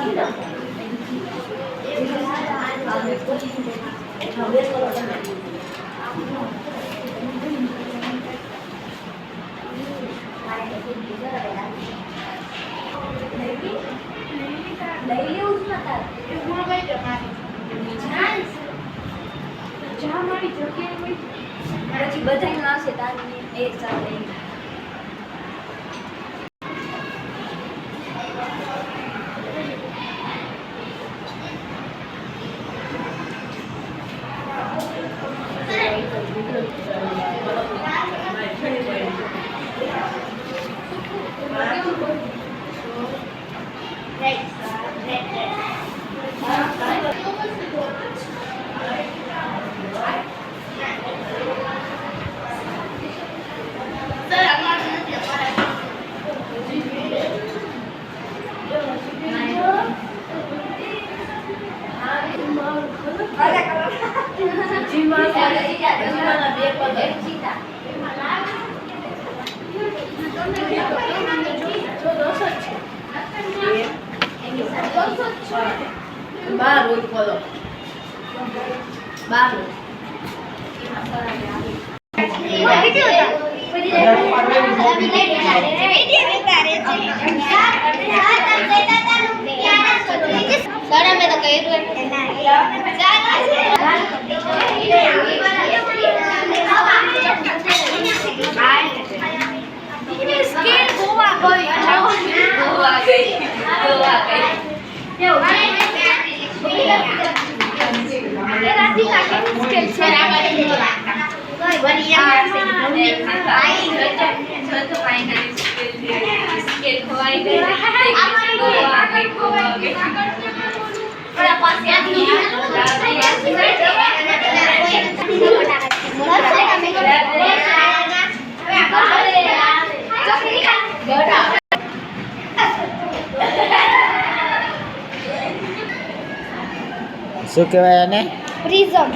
બધા આવશે તારી એક સાથે શું કહેવાય આને? પ્રિઝમ.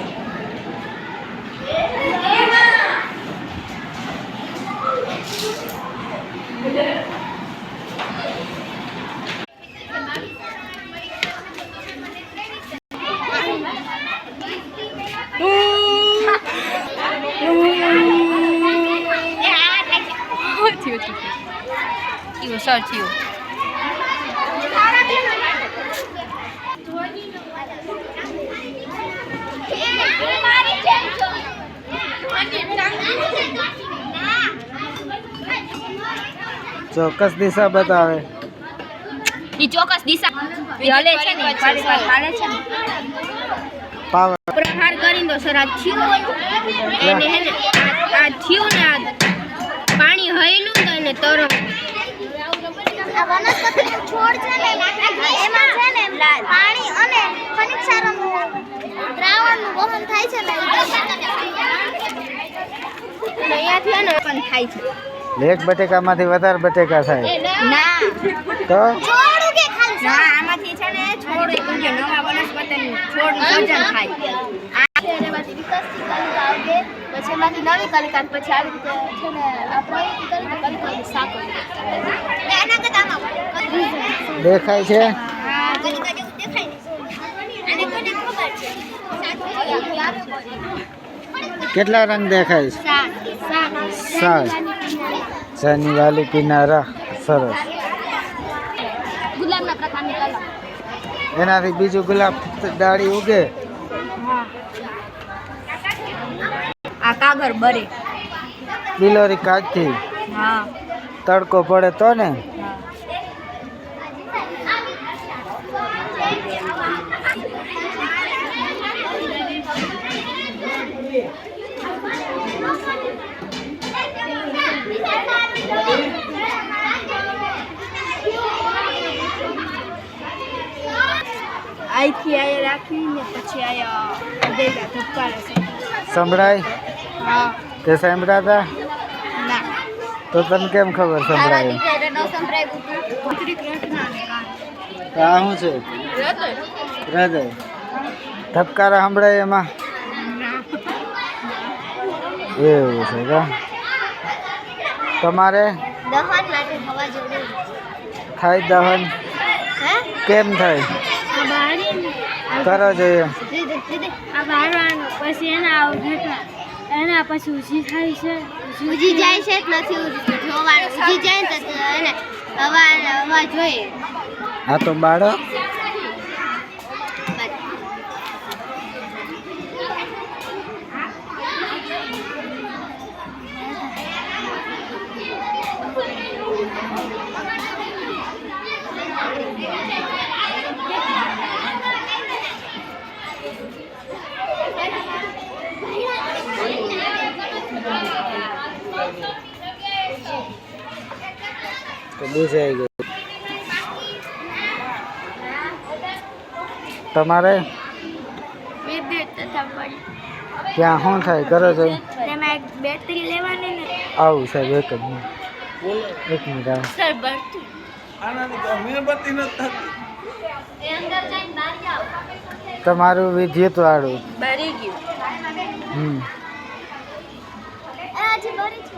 ચોક્કસ દિશા બતાવે. ઈ ચોક્કસ દિશા હલે છે ને હાલે છે ને પાવર પ્રહાર કરીને તો સર આ થયું એને હે ને આ થયું ને આ પાણી હયલું તો એને તરફ આ વનસ્પતિનો છોડ છે ને એમાં છે ને પાણી અને ખનિજ ક્ષારનું દ્રાવણનું વહન થાય છે ને અહીંયાથી ને પણ થાય છે. એક બટેકામાંથી વધારે બટેકા થાય ના તો છોડ કે ખાલી ના આમાંથી છે ને છોડ એક જે નવા વનસ્પતિનું છોડનું સર્જન થાય. એમાંથી વિકસતી કલિકા આવશે પછી એમાંથી નવી કલિકા પછી આવી રીતે છે ને આ પ્રવૃત્તિ કરી તો કલિકાની શાક એના કરતા આમાં દેખાય છે. હા કલિકા જેવું દેખાય ને આને કોને ખબર છે કેટલા રંગ દેખાય છે? સાત. શની વાલી કિનારા સરસ. ગુલાબના પ્રકારની કલમ એનાથી બીજું ગુલાબ ડાળી ઉગે. આ કાગળ બરે. બિલોરી કાચથી હા તડકો પડે તો ને. અહીંથી આયા રાખીને પછી આયા દેગા ધબકારે છે. સંભળાય હા તે સાંભળ્યા હતા? ના તો તને કેમ ખબર સંભળાય? આ શું છે? હૃદય. ધબકારા સંભળાય એમાં? એવું છે કા? તમારે દહન માટે હવા જરૂરી થાય દહન? કેમ થાય આ બારીને કરો જોઈએ આ બારવાનું પછી એના આવું એના પછી ઊંચી થાય છે ઉજી જાય છે કે નથી ઉજી જોવાનું ઉજી જાય ને તો એને હવા જોઈએ આ તો બાળો તો બુઝાઈ ગયું તમારે વિદ્યુત તથા પડી ત્યાં શું થાય કરો જોઈએ તેમાં એક બેટરી લેવાની ને આવું સાહેબ એક જ મિનિટ એક મિનિટ આવો સર ભરતું એ અંદર જઈને બહાર આવ તમારું વિદ્યુત વાળું બરી ગયું આજે બરી છે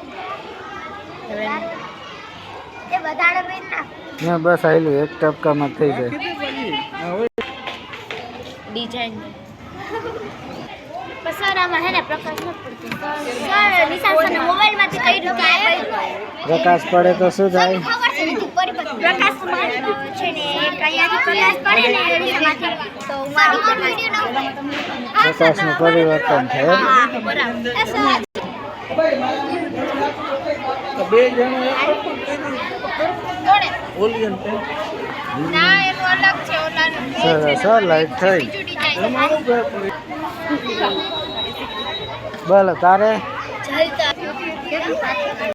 એ બધાને બેન ના ને બસ આવેલું એક ટપકામાં થઈ જાય ડિઝાઇન સર આમાં હે ને પ્રકાશ ન પડતો સર નિશાન સર મોબાઈલમાંથી કઈ રીતે આવ્યો પ્રકાશ પડે તો શું થાય ખબર છે નથી પરિપત પ્રકાશ છે ને કયાથી પ્રકાશ પડે ને એમાંથી તો મારી વિડિયો ન પ્રકાશનું પરિવર્તન થાય એમ? હા બરાબર બે જણ કોણે ના એનું અલગ છે ઓલાનું સરસ લાઈટ થઈ ડિઝાઇન બોલો તારે જલતા